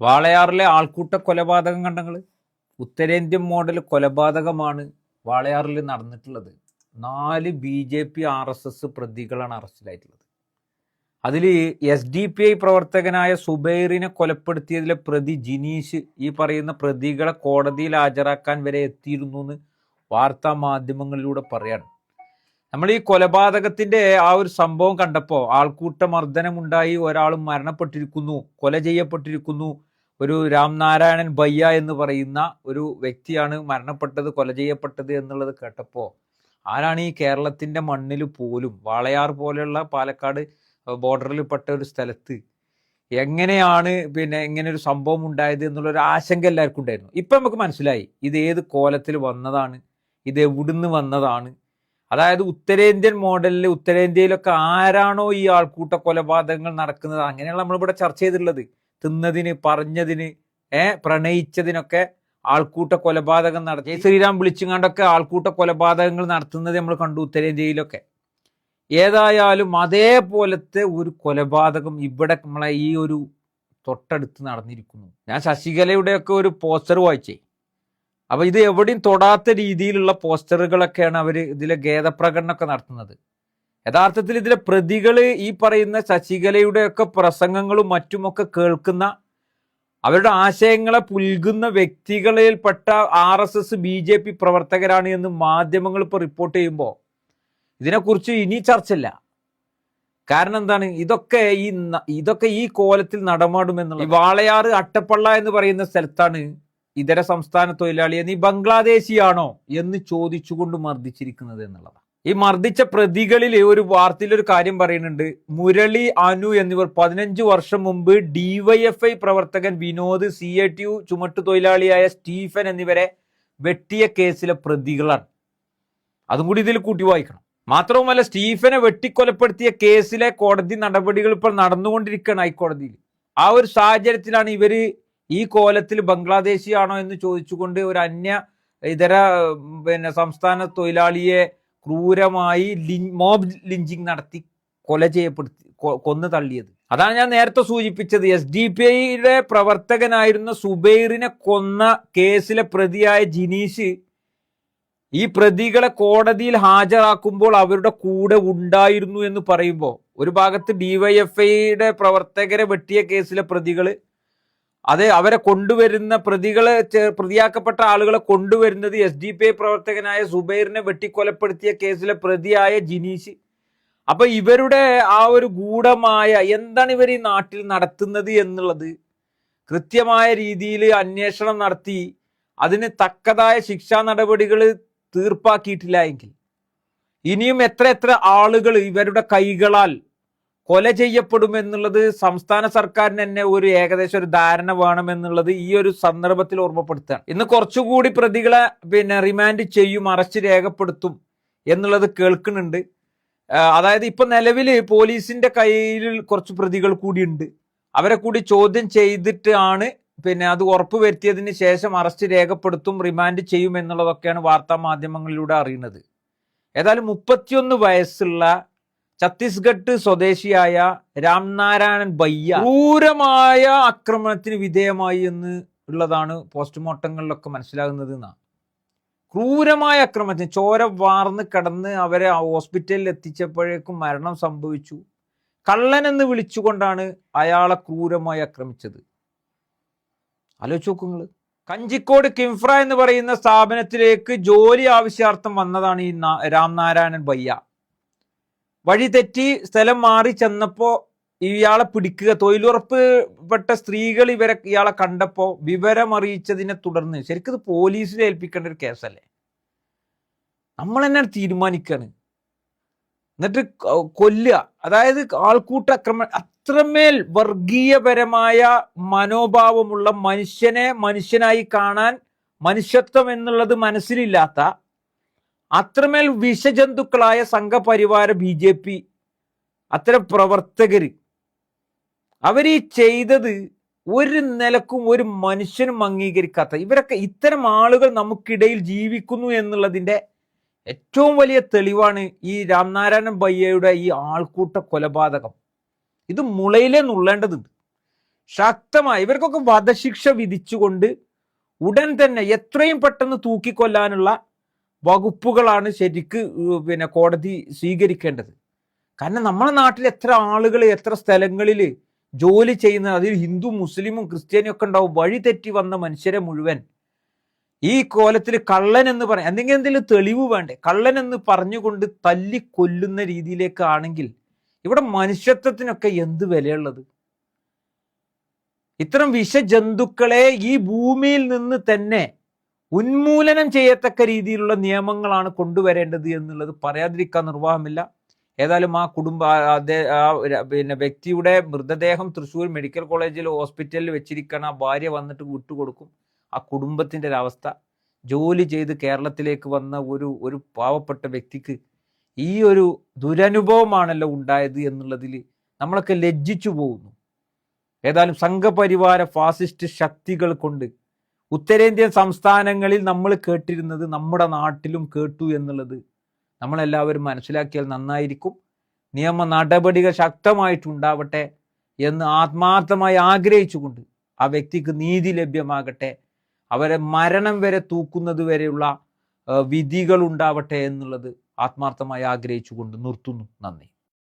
വാളയാറിലെ ആൾക്കൂട്ട കൊലപാതകം കണ്ടങ്ങൾ ഉത്തരേന്ത്യൻ മോഡൽ കൊലപാതകമാണ് വാളയാറിൽ നടന്നിട്ടുള്ളത്. 4 BJP RSS പ്രതികളാണ് അറസ്റ്റിലായിട്ടുള്ളത്. അതിൽ SDPI പ്രവർത്തകനായ സുബൈറിനെ കൊലപ്പെടുത്തിയതിലെ പ്രതി ജിനീഷ് ഈ പറയുന്ന പ്രതികളെ കോടതിയിൽ ഹാജരാക്കാൻ വരെ എത്തിയിരുന്നു എന്ന് വാർത്താ മാധ്യമങ്ങളിലൂടെ പറയാണ്. നമ്മൾ ഈ കൊലപാതകത്തിന്റെ ആ ഒരു സംഭവം കണ്ടപ്പോൾ ആൾക്കൂട്ട മർദ്ദനമുണ്ടായി, ഒരാൾ മരണപ്പെട്ടിരിക്കുന്നു, കൊല ചെയ്യപ്പെട്ടിരിക്കുന്നു, ഒരു രാംനാരായണൻ ബയ്യ എന്ന് പറയുന്ന ഒരു വ്യക്തിയാണ് മരണപ്പെട്ടത്, കൊല ചെയ്യപ്പെട്ടത് എന്നുള്ളത് കേട്ടപ്പോൾ ആരാണ് ഈ കേരളത്തിന്റെ മണ്ണിൽ പോലും വാളയാർ പോലെയുള്ള പാലക്കാട് ബോർഡറിൽ പെട്ട ഒരു സ്ഥലത്ത് എങ്ങനെയാണ് ഇങ്ങനെ ഒരു സംഭവം ഉണ്ടായത് എന്നുള്ളൊരു ആശങ്ക എല്ലാവർക്കും ഉണ്ടായിരുന്നു. ഇപ്പം നമുക്ക് മനസ്സിലായി ഇത് ഏത് കോലത്തിൽ വന്നതാണ്, ഇത് എവിടുന്ന് വന്നതാണ്. അതായത് ഉത്തരേന്ത്യൻ മോഡലിൽ ഉത്തരേന്ത്യയിലൊക്കെ ആരാണോ ഈ ആൾക്കൂട്ട കൊലപാതകങ്ങൾ നടക്കുന്നത്, അങ്ങനെയാണ് നമ്മളിവിടെ ചർച്ച ചെയ്തിട്ടുള്ളത്. തിന്നതിന്, പറഞ്ഞതിന്, പ്രണയിച്ചതിനൊക്കെ ആൾക്കൂട്ട കൊലപാതകം നടത്തി ശ്രീരാം വിളിച്ചുകൊണ്ടൊക്കെ ആൾക്കൂട്ട കൊലപാതകങ്ങൾ നടത്തുന്നത് നമ്മൾ കണ്ടു ഉത്തരേന്ത്യയിലൊക്കെ. ഏതായാലും അതേപോലത്തെ ഒരു കൊലപാതകം ഇവിടെ നമ്മളെ ഈ ഒരു തൊട്ടടുത്ത് നടന്നിരിക്കുന്നു. ഞാൻ ശശികലയുടെയൊക്കെ ഒരു പോസ്റ്റർ വായിച്ചേ. അപ്പൊ ഇത് എവിടെയും തൊടാത്ത രീതിയിലുള്ള പോസ്റ്ററുകളൊക്കെയാണ് അവർ ഇതിലെ ഖേദപ്രകടനമൊക്കെ നടത്തുന്നത്. യഥാർത്ഥത്തിൽ ഇതിലെ പ്രതികൾ ഈ പറയുന്ന ശശികലയുടെയൊക്കെ പ്രസംഗങ്ങളും മറ്റുമൊക്കെ കേൾക്കുന്ന, അവരുടെ ആശയങ്ങളെ പുൽകുന്ന വ്യക്തികളിൽപ്പെട്ട RSS BJP പ്രവർത്തകരാണ് എന്ന് മാധ്യമങ്ങൾ ഇപ്പോൾ റിപ്പോർട്ട് ചെയ്യുമ്പോൾ ഇതിനെക്കുറിച്ച് ഇനി ചർച്ചയില്ല. കാരണം എന്താണ്, ഇതൊക്കെ ഈ കോലത്തിൽ നടമാടുമെന്നുള്ള. ഈ വാളയാറ് അട്ടപ്പള്ള എന്ന് പറയുന്ന സ്ഥലത്താണ് ഇതര സംസ്ഥാന തൊഴിലാളിയെ നീ ബംഗ്ലാദേശിയാണോ എന്ന് ചോദിച്ചുകൊണ്ട് മർദ്ദിച്ചിരിക്കുന്നത് എന്നുള്ളതാണ്. ഈ മർദ്ദിച്ച പ്രതികളിൽ ഒരു വാർത്തയിൽ ഒരു കാര്യം പറയുന്നുണ്ട്. മുരളി, അനു എന്നിവർ 15 വർഷം മുമ്പ് DYFI പ്രവർത്തകൻ വിനോദ്, CATU ചുമട്ടുതൊഴിലാളിയായ സ്റ്റീഫൻ എന്നിവരെ വെട്ടിയ കേസിലെ പ്രതികളാണ്. അതും കൂടി ഇതിൽ കൂട്ടി വായിക്കണം. മാത്രവുമല്ല, സ്റ്റീഫനെ വെട്ടിക്കൊലപ്പെടുത്തിയ കേസിലെ കോടതി നടപടികൾ ഇപ്പോൾ നടന്നുകൊണ്ടിരിക്കുകയാണ് ഹൈക്കോടതിയിൽ. ആ ഒരു സാഹചര്യത്തിലാണ് ഇവര് ഈ കോലത്തിൽ ബംഗ്ലാദേശിയാണോ എന്ന് ചോദിച്ചുകൊണ്ട് ഒരു ഇതര സംസ്ഥാന തൊഴിലാളിയെ ക്രൂരമായി മോബ് ലിഞ്ചിങ് നടത്തി കൊന്നു തള്ളിയത്. അതാണ് ഞാൻ നേരത്തെ സൂചിപ്പിച്ചത്. SDPIയുടെ പ്രവർത്തകനായിരുന്ന സുബൈറിനെ കൊന്ന കേസിലെ പ്രതിയായ ജിനീഷ് ഈ പ്രതികളെ കോടതിയിൽ ഹാജരാക്കുമ്പോൾ അവരുടെ കൂടെ ഉണ്ടായിരുന്നു എന്ന് പറയുമ്പോൾ, ഒരു ഭാഗത്ത് DYFIയുടെ പ്രവർത്തകരെ വെട്ടിയ കേസിലെ പ്രതികള്, അവരെ കൊണ്ടുവരുന്ന പ്രതിയാക്കപ്പെട്ട ആളുകളെ കൊണ്ടുവരുന്നത് SDPI പ്രവർത്തകനായ സുബൈറിനെ വെട്ടിക്കൊലപ്പെടുത്തിയ കേസിലെ പ്രതിയായ ജിനീഷ്. അപ്പൊ ഇവരുടെ ആ ഒരു ഗൂഢമായ എന്താണ് ഇവർ ഈ നാട്ടിൽ നടത്തുന്നത് എന്നുള്ളത് കൃത്യമായ രീതിയിൽ അന്വേഷണം നടത്തി അതിന് തക്കതായ ശിക്ഷാ നടപടികൾ തീർപ്പാക്കിയിട്ടില്ല എങ്കിൽ ഇനിയും എത്ര ആളുകൾ ഇവരുടെ കൈകളാൽ കൊല ചെയ്യപ്പെടുമെന്നുള്ളത് സംസ്ഥാന സർക്കാരിന് തന്നെ ഒരു ഏകദേശം ഒരു ധാരണ വേണമെന്നുള്ളത് ഈ ഒരു സന്ദർഭത്തിൽ ഓർമ്മപ്പെടുത്തുകയാണ്. ഇന്ന് കുറച്ചുകൂടി പ്രതികളെ റിമാൻഡ് ചെയ്യും, അറസ്റ്റ് രേഖപ്പെടുത്തും എന്നുള്ളത് കേൾക്കുന്നുണ്ട്. അതായത് ഇപ്പൊ നിലവിൽ പോലീസിന്റെ കയ്യിൽ കുറച്ച് പ്രതികൾ കൂടിയുണ്ട്. അവരെ കൂടി ചോദ്യം ചെയ്തിട്ടാണ് അത് ഉറപ്പുവരുത്തിയതിന് ശേഷം അറസ്റ്റ് രേഖപ്പെടുത്തും, റിമാൻഡ് ചെയ്യും എന്നുള്ളതൊക്കെയാണ് വാർത്താ മാധ്യമങ്ങളിലൂടെ അറിയുന്നത്. ഏതായാലും 31 വയസ്സുള്ള ഛത്തീസ്ഗഡ് സ്വദേശിയായ രാംനാരായണൻ ബയ്യ ക്രൂരമായ ആക്രമണത്തിന് വിധേയമായി എന്ന് ഉള്ളതാണ് പോസ്റ്റ്മോർട്ടങ്ങളിലൊക്കെ മനസ്സിലാകുന്നത്. ക്രൂരമായ ആക്രമണത്തിന് ചോര വാർന്ന് കടന്ന് അവരെ ഹോസ്പിറ്റലിൽ എത്തിച്ചപ്പോഴേക്കും മരണം സംഭവിച്ചു. കള്ളനെന്ന് വിളിച്ചുകൊണ്ടാണ് അയാളെ ക്രൂരമായി ആക്രമിച്ചത്. ആലോചിച്ച് നോക്കുങ്ങൾ. കഞ്ചിക്കോട് കിംഫ്ര എന്ന് പറയുന്ന സ്ഥാപനത്തിലേക്ക് ജോലി ആവശ്യാർത്ഥം വന്നതാണ് ഈ രാംനാരായണൻ ബയ്യ. വഴി തെറ്റി സ്ഥലം മാറി ചെന്നപ്പോ ഇയാളെ പിടിക്കുക, തൊഴിലുറപ്പ് സ്ത്രീകൾ ഇയാളെ കണ്ടപ്പോ വിവരം അറിയിച്ചതിനെ തുടർന്ന്, ശരിക്കും ഇത് പോലീസിൽ ഏൽപ്പിക്കേണ്ട ഒരു കേസല്ലേ, നമ്മൾ തന്നെ തീരുമാനിക്കാണ്, എന്നിട്ട് കൊല്ലുക. അതായത് ആൾക്കൂട്ട ആക്രമണം, അത്രമേൽ വർഗീയപരമായ മനോഭാവമുള്ള മനുഷ്യനെ മനുഷ്യനായി കാണാൻ മനുഷ്യത്വം എന്നുള്ളത് മനസ്സിലില്ലാത്ത അത്രമേൽ വിഷജന്തുക്കളായ സംഘപരിവാര BJP അത്തരം പ്രവർത്തകര് അവരീ ചെയ്തത് ഒരു നിലക്കും ഒരു മനുഷ്യനും അംഗീകരിക്കാത്ത ഇത്തരം ആളുകൾ നമുക്കിടയിൽ ജീവിക്കുന്നു എന്നുള്ളതിന്റെ ഏറ്റവും വലിയ തെളിവാണ് ഈ രാംനാരായണൻ ബയ്യയുടെ ഈ ആൾക്കൂട്ട കൊലപാതകം. ഇത് മുളയിലേ നുള്ളേണ്ടതുണ്ട്. ശക്തമായി ഇവർക്കൊക്കെ വധശിക്ഷ വിധിച്ചുകൊണ്ട് ഉടൻ തന്നെ എത്രയും പെട്ടെന്ന് തൂക്കിക്കൊല്ലാനുള്ള വകുപ്പുകളാണ് ശരിക്ക് പിന്നെ കോടതി സ്വീകരിക്കേണ്ടത്. കാരണം നമ്മുടെ നാട്ടിൽ എത്ര ആളുകൾ എത്ര സ്ഥലങ്ങളിൽ ജോലി ചെയ്യുന്ന, അതിൽ ഹിന്ദു മുസ്ലിമും ക്രിസ്ത്യാനിയും ഒക്കെ ഉണ്ടാവും. വഴി തെറ്റി വന്ന മനുഷ്യരെ മുഴുവൻ ഈ കോലത്തിൽ കള്ളൻ എന്ന് പറയാം, എന്തെങ്കിലും തെളിവ് വേണ്ടേ, കള്ളൻ എന്ന് പറഞ്ഞുകൊണ്ട് തല്ലി കൊല്ലുന്ന രീതിയിലേക്കാണെങ്കിൽ ഇവിടെ മനുഷ്യത്വത്തിനൊക്കെ എന്ത് വിലയുള്ളത്? ഇത്തരം വിഷജന്തുക്കളെ ഈ ഭൂമിയിൽ നിന്ന് തന്നെ ഉന്മൂലനം ചെയ്യത്തക്ക രീതിയിലുള്ള നിയമങ്ങളാണ് കൊണ്ടുവരേണ്ടത് എന്നുള്ളത് പറയാതിരിക്കാൻ നിർവാഹമില്ല. ഏതായാലും ആ പിന്നെ വ്യക്തിയുടെ മൃതദേഹം തൃശ്ശൂർ മെഡിക്കൽ കോളേജിൽ ഹോസ്പിറ്റലിൽ വെച്ചിരിക്കണം. ആ ഭാര്യ വന്നിട്ട് വിട്ടുകൊടുക്കും. ആ കുടുംബത്തിൻ്റെ ഒരവസ്ഥ, ജോലി ചെയ്ത് കേരളത്തിലേക്ക് വന്ന ഒരു പാവപ്പെട്ട വ്യക്തിക്ക് ഈ ഒരു ദുരനുഭവമാണല്ലോ ഉണ്ടായത് എന്നുള്ളതിൽ നമ്മളൊക്കെ ലജ്ജിച്ചു പോകുന്നു. ഏതായാലും സംഘപരിവാര ഫാസിസ്റ്റ് ശക്തികൾ കൊണ്ട് ഉത്തരേന്ത്യൻ സംസ്ഥാനങ്ങളിൽ നമ്മൾ കേട്ടിരുന്നത് നമ്മുടെ നാട്ടിലും കേട്ടു എന്നുള്ളത് നമ്മളെല്ലാവരും മനസ്സിലാക്കിയാൽ നന്നായിരിക്കും. നിയമ നടപടികൾ ശക്തമായിട്ടുണ്ടാവട്ടെ എന്ന് ആത്മാർത്ഥമായി ആഗ്രഹിച്ചുകൊണ്ട് ആ വ്യക്തിക്ക് നീതി ലഭ്യമാകട്ടെ, അവരെ മരണം വരെ തൂക്കുന്നത് വരെയുള്ള വിധികൾ ഉണ്ടാവട്ടെ എന്നുള്ളത് ആത്മാർത്ഥമായി ആഗ്രഹിച്ചുകൊണ്ട് നിർത്തുന്നു. നന്ദി.